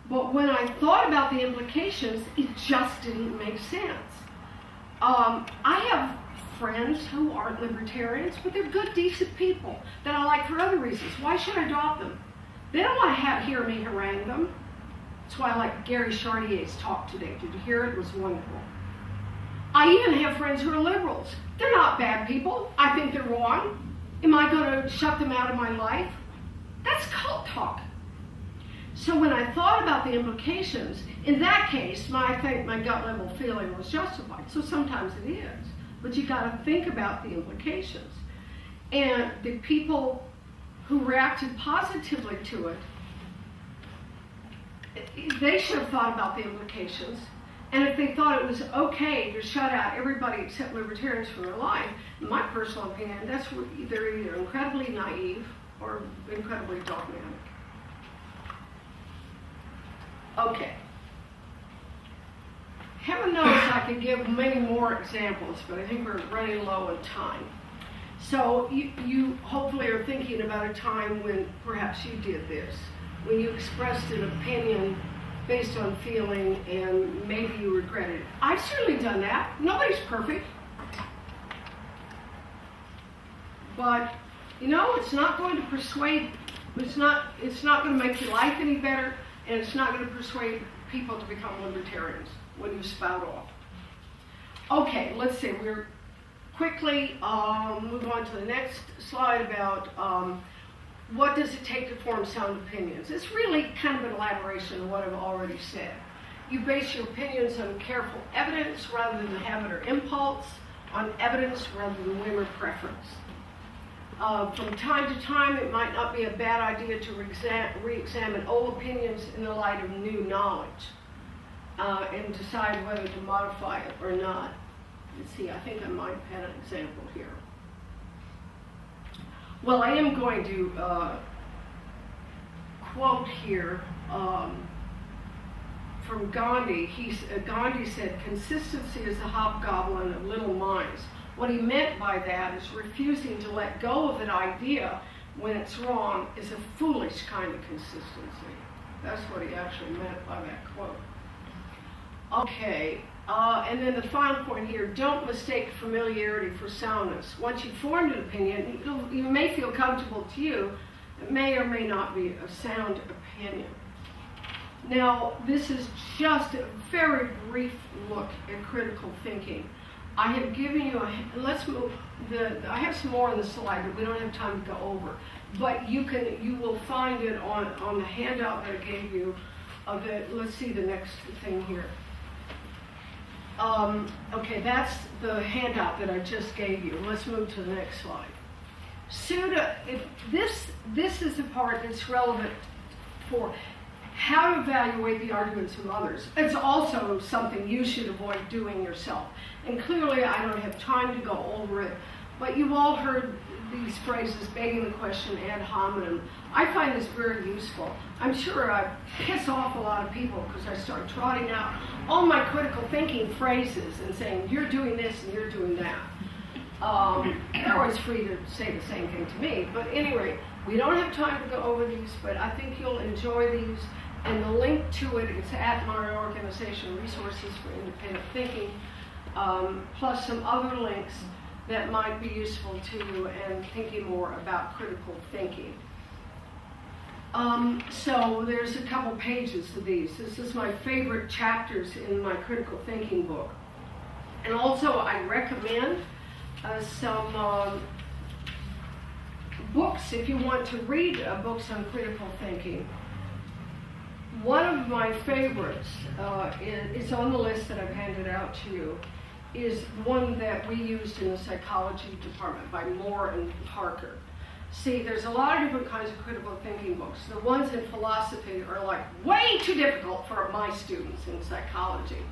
But when I thought about the implications, it just didn't make sense. I have friends who aren't libertarians, but they're good, decent people that I like for other reasons. Why should I adopt them? They don't want to hear me harangue them. That's why I like Gary Chartier's talk today. Did you hear it? It was wonderful. I even have friends who are liberals. They're not bad people. I think they're wrong. Am I going to shut them out of my life? That's cult talk. So when I thought about the implications, in that case, I think my gut level feeling was justified. So sometimes it is. But you got to think about the implications. And the people who reacted positively to it, they should have thought about the implications. And if they thought it was okay to shut out everybody except libertarians from their life, in my personal opinion, they're either incredibly naive or incredibly dogmatic. Okay. Heaven knows I could give many more examples, but I think we're running low on time. So you hopefully are thinking about a time when perhaps you did this, when you expressed an opinion based on feeling and maybe you regretted it. I've certainly done that. Nobody's perfect. But, it's not going to persuade, it's not going to make your life any better, and it's not going to persuade people to become libertarians when you spout off. Okay, let's see. We're quickly move on to the next slide about what does it take to form sound opinions. It's really kind of an elaboration of what I've already said. You base your opinions on careful evidence rather than habit or impulse, on evidence rather than whim or preference. From time to time, it might not be a bad idea to re-examine old opinions in the light of new knowledge and decide whether to modify it or not. Let's see, I think I might have had an example here. Well, I am going to quote here from Gandhi. Gandhi said, "Consistency is a hobgoblin of little minds." What he meant by that is refusing to let go of an idea when it's wrong is a foolish kind of consistency. That's what he actually meant by that quote. Okay, and then the final point here, don't mistake familiarity for soundness. Once you've formed an opinion, you may feel comfortable to you. It may or may not be a sound opinion. Now, this is just a very brief look at critical thinking. I have given you let's move I have some more on the slide, but we don't have time to go over. But you will find it on the handout that I gave you. Let's see the next thing here. Okay, that's the handout that I just gave you. Let's move to the next slide. If this is the part that's relevant for how to evaluate the arguments of others. It's also something you should avoid doing yourself. And clearly I don't have time to go over it, but you've all heard these phrases, begging the question ad hominem. I find this very useful. I'm sure I piss off a lot of people because I start trotting out all my critical thinking phrases and saying, you're doing this and you're doing that. They're always free to say the same thing to me, but anyway, we don't have time to go over these, but I think you'll enjoy these. And the link to it is at my organization, Resources for Independent Thinking, plus some other links that might be useful to you and thinking more about critical thinking. So there's a couple pages of these. This is my favorite chapters in my critical thinking book. And also I recommend some books if you want to read books on critical thinking. One of my favorites, it's on the list that I've handed out to you, is one that we used in the psychology department by Moore and Parker. See, there's a lot of different kinds of critical thinking books. The ones in philosophy are like way too difficult for my students in psychology.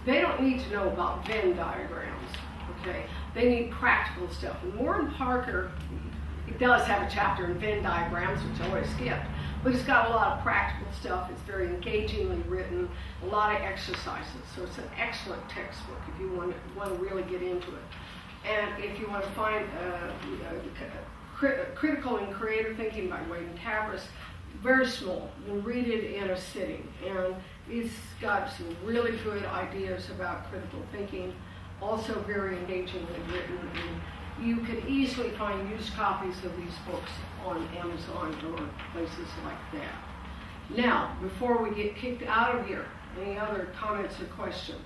They don't need to know about Venn diagrams, okay? They need practical stuff. And Moore and Parker, it does have a chapter in Venn diagrams, which I always skip. But it's got a lot of practical stuff. It's very engagingly written, a lot of exercises. So it's an excellent textbook if you want to really get into it. And if you want to find Critical and Creative Thinking by Wade and Tavris, very small. You can read it in a sitting. And he's got some really good ideas about critical thinking, also very engagingly written. And you can easily find used copies of these books on Amazon or places like that. Now, before we get kicked out of here, any other comments or questions?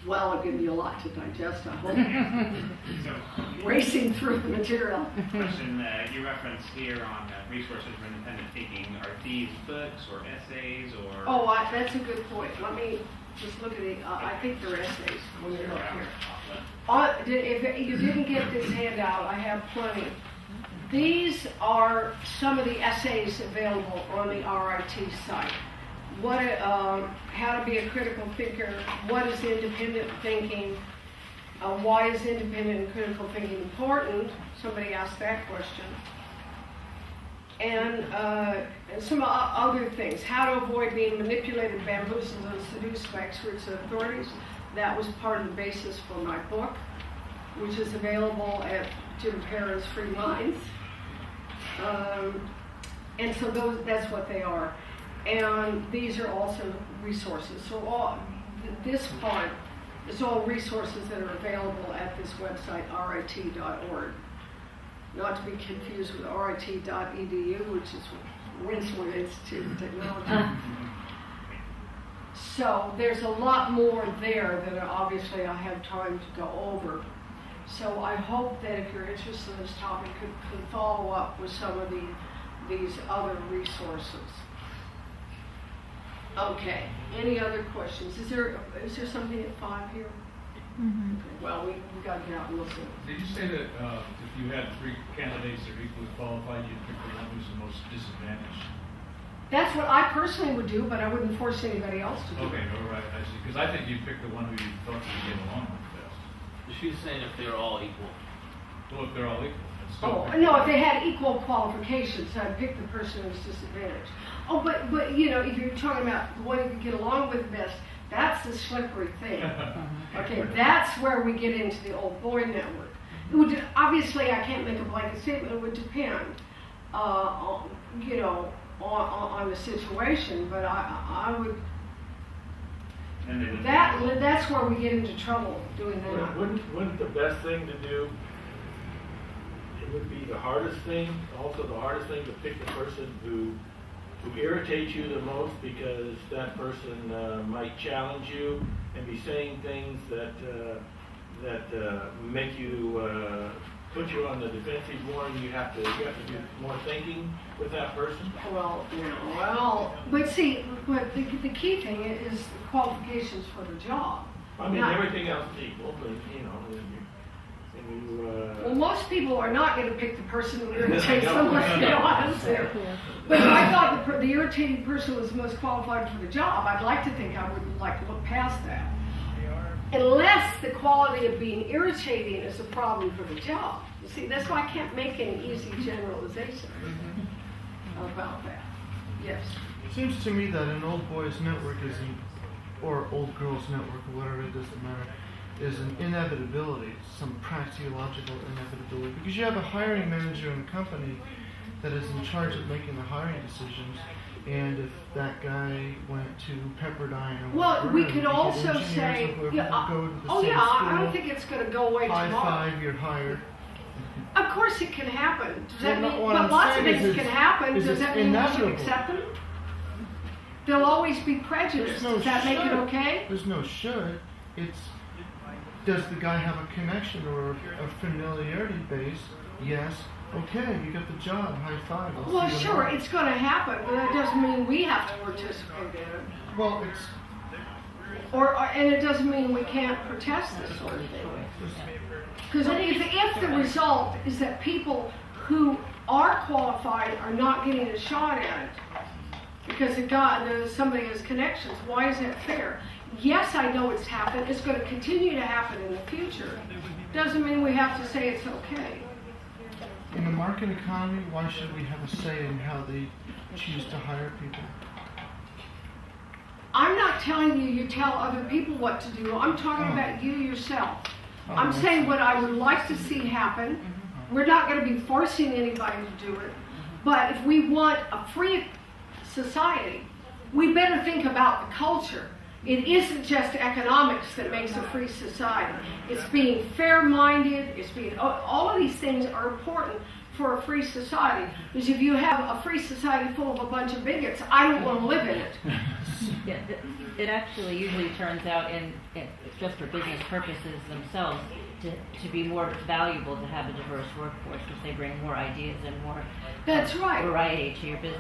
Well, I'll give you a lot to digest, I hope. Racing through the material. Question, you reference here on resources for independent thinking. Are these books or essays or? Oh, that's a good point. Let me just look at it. I think they're essays when you look here. If you didn't get this handout, I have plenty. These are some of the essays available on the RIT site. How to be a critical thinker, what is independent thinking, why is independent and critical thinking important? Somebody asked that question. And some other things, how to avoid being manipulated, bamboozled, and seduced by experts and authorities. That was part of the basis for my book, which is available at Jim Perrin's Free Minds. And so that's what they are. And these are also resources. So this part is all resources that are available at this website, rit.org. Not to be confused with rit.edu, which is Rensselaer Institute of Technology. So there's a lot more there that obviously I have time to go over. So I hope that if you're interested in this topic, could follow up with some of these other resources. Okay, any other questions? Is there something at 5 here? Mm-hmm. Okay. Well, we got to get out and listen. Did you say that if you had 3 candidates that are equally qualified, you'd pick the one who's the most disadvantaged? That's what I personally would do, but I wouldn't force anybody else to do Okay, it. all right, I see. Because I think you'd pick the one who you thought you'd get along with best. She's saying if they're all equal. Well, if they're all equal, it's still Oh, pick no, the- if they had equal qualifications, I'd pick the person who's disadvantaged. Oh, but you know, if you're talking about the one you can get along with best, that's the slippery thing. Okay, that's where we get into the old boy network. It would, obviously, I can't make a blanket statement. It would depend, on the situation. But I would. And That's where we get into trouble doing that. Wouldn't the best thing to do? It would be the hardest thing. Also, the hardest thing to pick the person who irritates you the most, because that person might challenge you and be saying things that make you put you on the defensive more, and you have to do more thinking with that person. But see, but the key thing is the qualifications for the job. I mean, Not- everything else is equal, but Well, most people are not going to pick the person who irritates them, let's be honest there. But if I thought the irritating person was the most qualified for the job, I'd like to think I would like to look past that. Unless the quality of being irritating is a problem for the job. You see, that's why I can't make any easy generalization about that. Yes. It seems to me that an old boys network or old girls network, or whatever, it doesn't matter, is an inevitability, some practicological inevitability. Because you have a hiring manager in a company that is in charge of making the hiring decisions, and if that guy went to Pepperdine or Well, whatever, we and could get also engineers say, or whoever yeah, to go to the oh same yeah, I don't school, think it's going to go away high tomorrow. five, you're hired. Of course it can happen. Does that Well, mean, what but I'm lots of saying is things can it's- happen. is Does it's that mean we should inevitable. accept them? There'll always be prejudice. There's no Does that make it should. okay? There's no should. It's, does the guy have a connection or a familiarity base? Yes. Okay, you got the job. High five. I'll Well, see you sure, tomorrow. it's going to happen, but that doesn't mean we have to participate in it. Well, it's And it doesn't mean we can't protest this sort of thing. Because if the result is that people who are qualified are not getting a shot at it because somebody has connections, why is that fair? Yes, I know it's happened. It's going to continue to happen in the future. Doesn't mean we have to say it's okay. in the market economy. Why should we have a say in how they choose to hire people? I'm not telling you tell other people what to do. I'm talking Oh. about you yourself. Oh, I'm I saying see. what I would like to see happen. We're not going to be forcing anybody to do it. But if we want a free society, we better think about the culture. It isn't just economics that makes a free society. It's being fair-minded, it's being, all of these things are important for a free society. Because if you have a free society full of a bunch of bigots, I don't want to live in it. Yeah, it actually usually turns out in just for business purposes themselves to be more valuable to have a diverse workforce because they bring more ideas and more That's right. variety to your business.